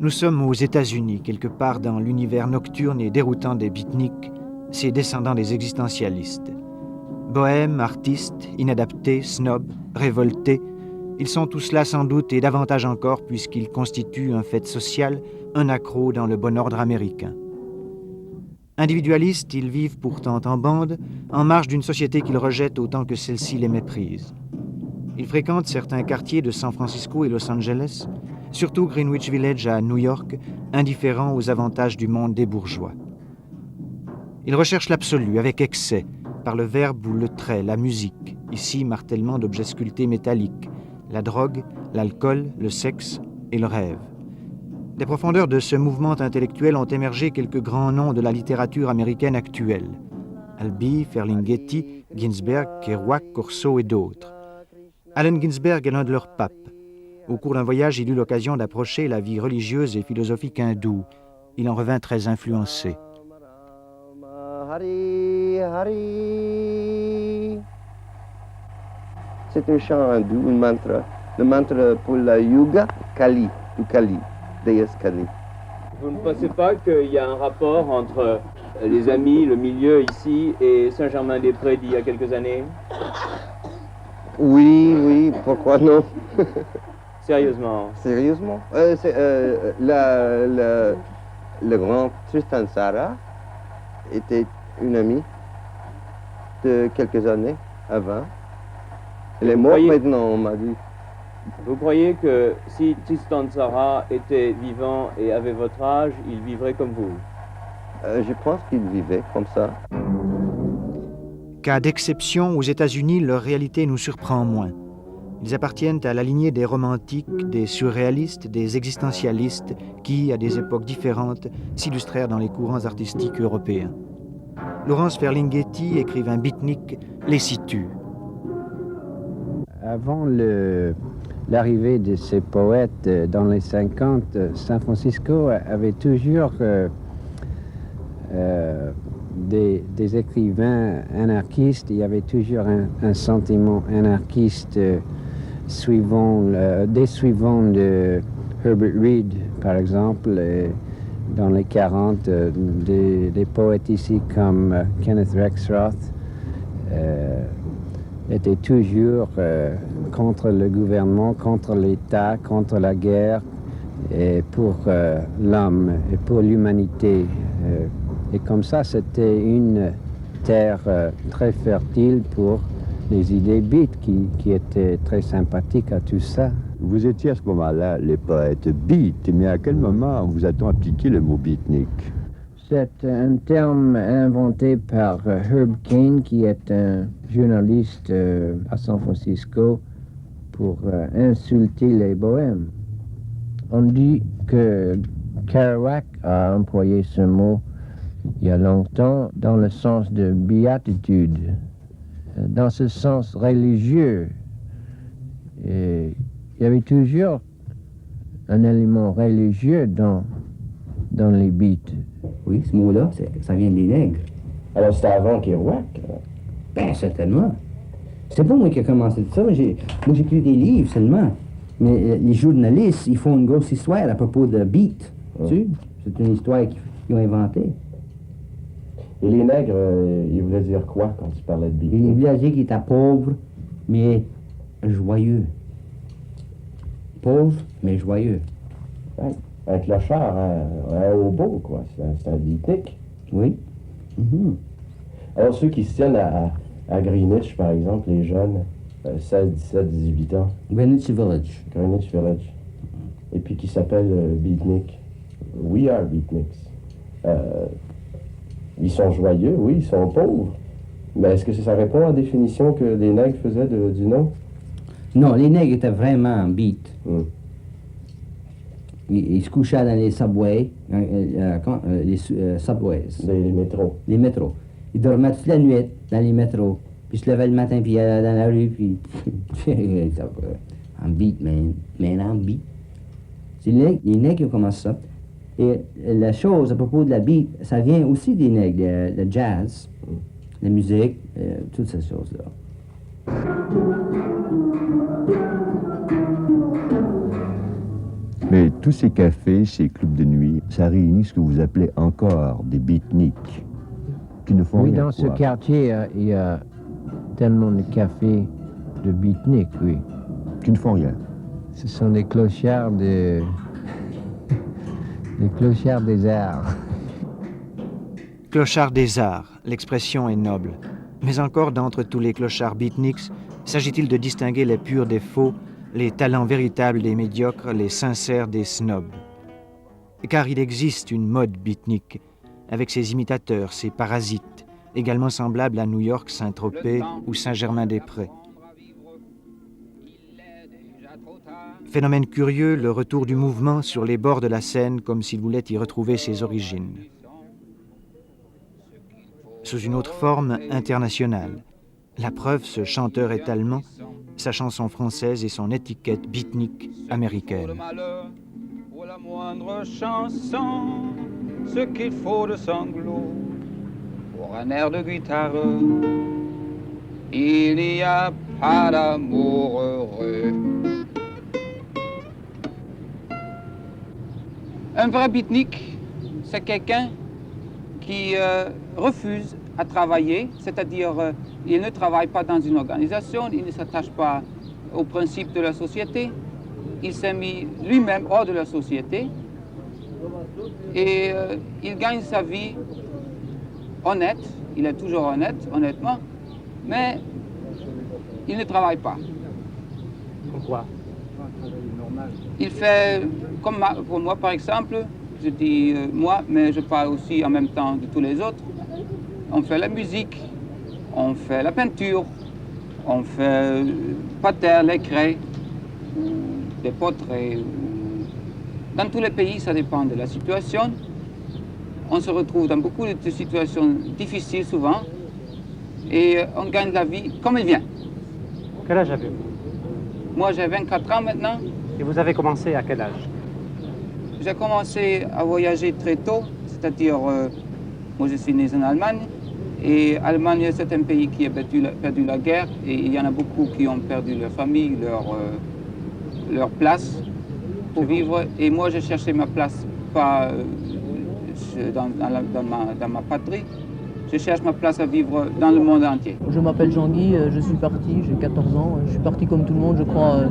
Nous sommes aux États-Unis, quelque part dans l'univers nocturne et déroutant des beatniks, ces descendants des existentialistes. Bohèmes, artistes, inadaptés, snobs, révoltés, ils sont tous là sans doute et davantage encore puisqu'ils constituent un fait social, un accroc dans le bon ordre américain. Individualistes, ils vivent pourtant en bande, en marge d'une société qu'ils rejettent autant que celle-ci les méprise. Ils fréquentent certains quartiers de San Francisco et Los Angeles, surtout Greenwich Village à New York, indifférents aux avantages du monde des bourgeois. Ils recherchent l'absolu avec excès, par le verbe ou le trait, la musique, ici martèlement d'objets sculptés métalliques, la drogue, l'alcool, le sexe et le rêve. Des profondeurs de ce mouvement intellectuel ont émergé quelques grands noms de la littérature américaine actuelle. Albee, Ferlinghetti, Ginsberg, Kerouac, Corso et d'autres. Allen Ginsberg est l'un de leurs papes. Au cours d'un voyage, il eut l'occasion d'approcher la vie religieuse et philosophique hindoue. Il en revint très influencé. C'est un chant hindou, un mantra. Le mantra pour la yoga, Kali, ou Kali, déesse Kali. Vous ne pensez pas qu'il y a un rapport entre les amis, le milieu ici et Saint-Germain-des-Prés d'il y a quelques années? Oui, pourquoi non? Sérieusement? Sérieusement? Le grand Tristan Tzara était une amie de quelques années avant. Elle est morte maintenant, on m'a dit. Vous croyez que si Tristan Tzara était vivant et avait votre âge, il vivrait comme vous? Je pense qu'il vivait comme ça. Cas d'exception, aux États-Unis, leur réalité nous surprend moins. Ils appartiennent à la lignée des romantiques, des surréalistes, des existentialistes qui, à des époques différentes, s'illustrèrent dans les courants artistiques européens. Lawrence Ferlinghetti, écrivain beatnik, les situe. Avant l'arrivée de ces poètes dans les 50, San Francisco avait toujours des écrivains anarchistes. Il y avait toujours un sentiment anarchiste des suivants de Herbert Reed, par exemple, dans les 40, des poètes ici comme Kenneth Rexroth étaient toujours contre le gouvernement, contre l'État, contre la guerre, et pour l'homme et pour l'humanité. Et comme ça, c'était une terre très fertile pour les idées beat qui étaient très sympathiques à tout ça. Vous étiez à ce moment-là les poètes beat, mais à quel moment vous a-t-on appliqué le mot beatnik? C'est un terme inventé par Herb Caen, qui est un journaliste à San Francisco, pour insulter les bohèmes. On dit que Kerouac a employé ce mot il y a longtemps dans le sens de béatitude, dans ce sens religieux. Et il y avait toujours un élément religieux dans les beats. Oui, ce mot-là, ça vient des nègres. Alors c'était avant Kerouac? Ben, certainement. C'était pas moi qui ai commencé tout ça. Moi, j'écris des livres seulement. Mais les journalistes, ils font une grosse histoire à propos de beat. Tu sais? C'est une histoire qu'ils ont inventée. Et les nègres, ils voulaient dire quoi quand tu parlais de beat? Ils voulaient dire qu'ils étaient pauvres, mais joyeux. Pauvres, mais joyeux. Ouais. Un clochard, un hobo, quoi. C'est un beatnik. Oui. Mm-hmm. Alors, ceux qui se tiennent à Greenwich, par exemple, les jeunes, 16, 17, 18 ans. Greenwich Village. Greenwich Village. Et puis qui s'appellent beatnik. We are beatniks. Ils sont joyeux, oui, ils sont pauvres. Mais est-ce que ça répond à la définition que les nègres faisaient du nom? Non, les nègres étaient vraiment beat. Ils se couchaient dans les subways, subways. Les métros. Les métros. Ils dormaient toute la nuit dans les métros. Puis ils se levaient le matin, puis ils allaient dans la rue, puis... en beat, man. Man, en beat. C'est les nègres qui ont commencé ça. Et la chose à propos de la beat, ça vient aussi des nègres, le jazz, la musique, toutes ces choses-là. Mais tous ces cafés, ces clubs de nuit, ça réunit ce que vous appelez encore des beatniks, qui ne font Oui, rien. dans ce quartier, il y a tellement de cafés de beatniks, oui. Qui ne font rien. Ce sont des clochards des clochards des arts. Clochard des arts, l'expression est noble. Mais encore d'entre tous les clochards beatniks, s'agit-il de distinguer les purs des faux, les talents véritables des médiocres, les sincères des snobs? Car il existe une mode beatnik, avec ses imitateurs, ses parasites, également semblables à New York, Saint-Tropez ou Saint-Germain-des-Prés. Phénomène curieux, le retour du mouvement sur les bords de la Seine comme s'il voulait y retrouver ses origines. Sous une autre forme internationale. La preuve, ce chanteur est allemand, sa chanson française et son étiquette beatnik américaine. Pour le malheur, pour la moindre chanson, ce qu'il faut de sanglots, pour un air de guitare, il n'y a pas d'amour heureux. Un vrai beatnik, c'est quelqu'un qui refuse à travailler, c'est-à-dire il ne travaille pas dans une organisation, il ne s'attache pas aux principes de la société, il s'est mis lui-même hors de la société et il gagne sa vie honnête, il est toujours honnête, honnêtement, mais il ne travaille pas. Pourquoi? Il fait, comme pour moi par exemple, je dis moi, mais je parle aussi en même temps de tous les autres. On fait la musique, on fait la peinture, on fait patère, les craies, des portraits. Dans tous les pays, ça dépend de la situation. On se retrouve dans beaucoup de situations difficiles souvent et on gagne la vie comme il vient. Quel âge avez-vous? Moi, j'ai 24 ans maintenant. Et vous avez commencé à quel âge? J'ai commencé à voyager très tôt, c'est-à-dire, moi je suis né en Allemagne, et Allemagne c'est un pays qui a perdu la guerre, et il y en a beaucoup qui ont perdu leur famille, leur place pour vivre, et moi j'ai cherché ma place pas dans ma patrie, je cherche ma place à vivre dans le monde entier. Je m'appelle Jean-Guy, je suis parti, j'ai 14 ans, je suis parti comme tout le monde, je crois,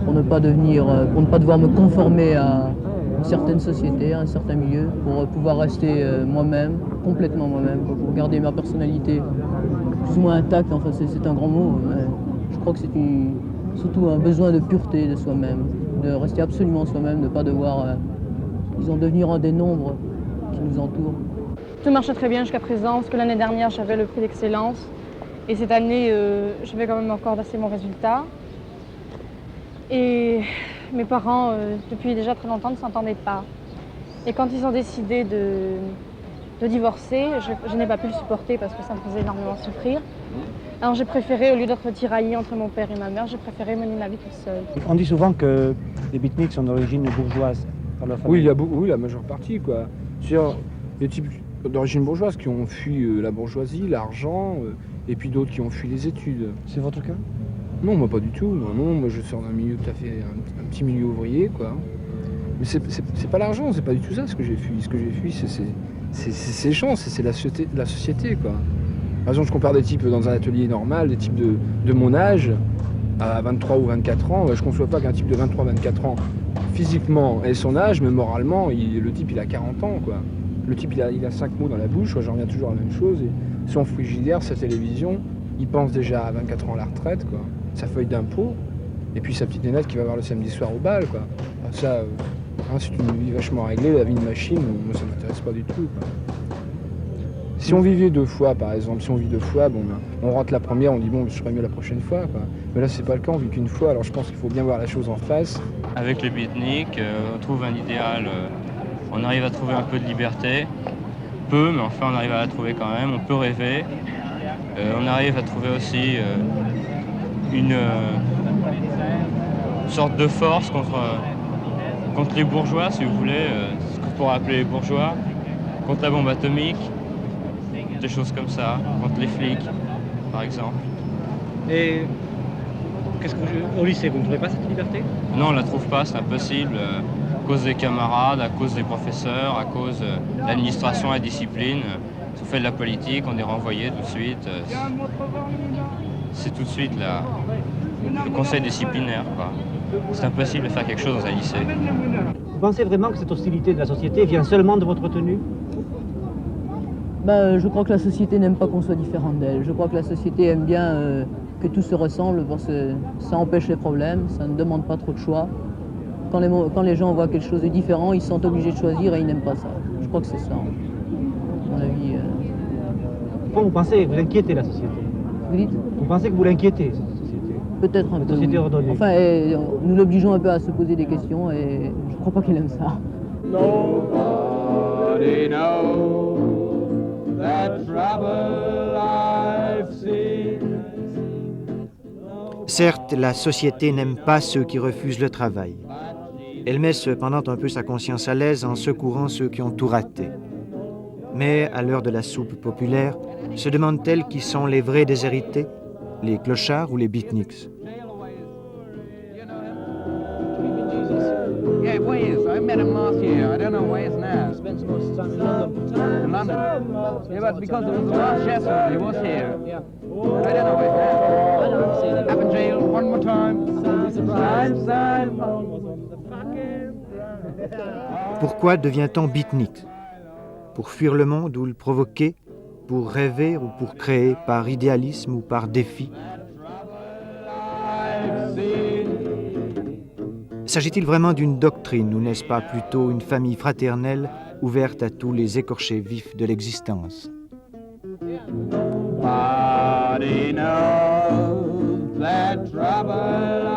pour ne pas devoir me conformer à une certaine société, à un certain milieu, pour pouvoir rester moi-même, complètement moi-même, pour garder ma personnalité plus ou moins intacte. Enfin, c'est un grand mot, mais je crois que c'est surtout un besoin de pureté de soi-même, de rester absolument soi-même, de ne pas devoir, disons, devenir un des nombres qui nous entourent. Tout marchait très bien jusqu'à présent, parce que l'année dernière, j'avais le prix d'excellence. Et cette année, j'avais quand même encore d'assez bons résultats. Et mes parents, depuis déjà très longtemps, ne s'entendaient pas. Et quand ils ont décidé de divorcer, je n'ai pas pu le supporter parce que ça me faisait énormément souffrir. Alors j'ai préféré, au lieu d'être tiraillée entre mon père et ma mère, j'ai préféré mener ma vie toute seule. On dit souvent que les beatniks sont d'origine bourgeoise. Par leur famille. Oui, la majeure partie, quoi. C'est-à-dire, les types d'origine bourgeoise qui ont fui la bourgeoisie, l'argent, et puis d'autres qui ont fui les études. C'est votre cas? Non, moi pas du tout. Non, moi je sors d'un milieu tout à fait, un petit milieu ouvrier, quoi. Mais c'est pas l'argent, c'est pas du tout ça ce que j'ai fui. Ce que j'ai fui, c'est ces gens, c'est la société, quoi. Par exemple, je compare des types dans un atelier normal, des types de mon âge, à 23 ou 24 ans. Je conçois pas qu'un type de 23-24 ans, physiquement, ait son âge, mais moralement, le type il a 40 ans, quoi. Le type il a 5 mots dans la bouche, j'en reviens toujours à la même chose. Et son frigidaire, sa télévision, il pense déjà à 24 ans à la retraite, quoi. Sa feuille d'impôt, et puis sa petite nénette qui va voir le samedi soir au bal, quoi. Alors ça, c'est une vie vachement réglée, la vie de machine, moi ça m'intéresse pas du tout, quoi. Si on vivait 2 fois, par exemple, si on vit 2 fois, bon, ben, on rate la première, on dit bon, je ferai mieux la prochaine fois, quoi. Mais là, c'est pas le cas, on vit qu'une fois, alors je pense qu'il faut bien voir la chose en face. Avec les beatniks, on trouve un idéal, on arrive à trouver un peu de liberté, peu, mais enfin on arrive à la trouver quand même, on peut rêver. On arrive à trouver aussi une sorte de force contre les bourgeois, si vous voulez, ce qu'on pourrait appeler les bourgeois, contre la bombe atomique, des choses comme ça, contre les flics, par exemple. Et au lycée, vous ne trouvez pas cette liberté? Non, on la trouve pas, c'est impossible. cause des camarades, à cause des professeurs, à cause de l'administration et la discipline. Si on fait de la politique, on est renvoyé tout de suite. C'est tout de suite le conseil disciplinaire, quoi. C'est impossible de faire quelque chose dans un lycée. Vous pensez vraiment que cette hostilité de la société vient seulement de votre tenue? Je crois que la société n'aime pas qu'on soit différent d'elle. Je crois que la société aime bien que tout se ressemble parce que ça empêche les problèmes, ça ne demande pas trop de choix. Quand les gens voient quelque chose de différent, ils sont obligés de choisir et ils n'aiment pas ça. Je crois que c'est ça, à mon avis. Pourquoi vous pensez que vous inquiétez la société? Vous dites? Vous pensez que vous l'inquiétez, cette société? Peut-être un peu. Société Oui. ordonnée. Enfin, nous l'obligeons un peu à se poser des questions et je ne crois pas qu'il aime ça. Nobody knows that trouble I've seen. Certes, la société n'aime pas ceux qui refusent le travail. Elle met cependant un peu sa conscience à l'aise en secourant ceux qui ont tout raté. Mais, à l'heure de la soupe populaire, se demande-t-elle qui sont les vrais déshérités, les clochards ou les beatniks? Yeah, where is? I met him last year. I don't know where he is now. Spends most of his time in London. In London? Yeah, but because it was the last Sheffield, he was here. Yeah. I don't know where he is now. I don't see that. Avondale, one more time. Pourquoi devient-on beatnik? Pour fuir le monde ou le provoquer? Pour rêver ou pour créer, par idéalisme ou par défi? S'agit-il vraiment d'une doctrine ou n'est-ce pas plutôt une famille fraternelle ouverte à tous les écorchés vifs de l'existence? Nobody knows that trouble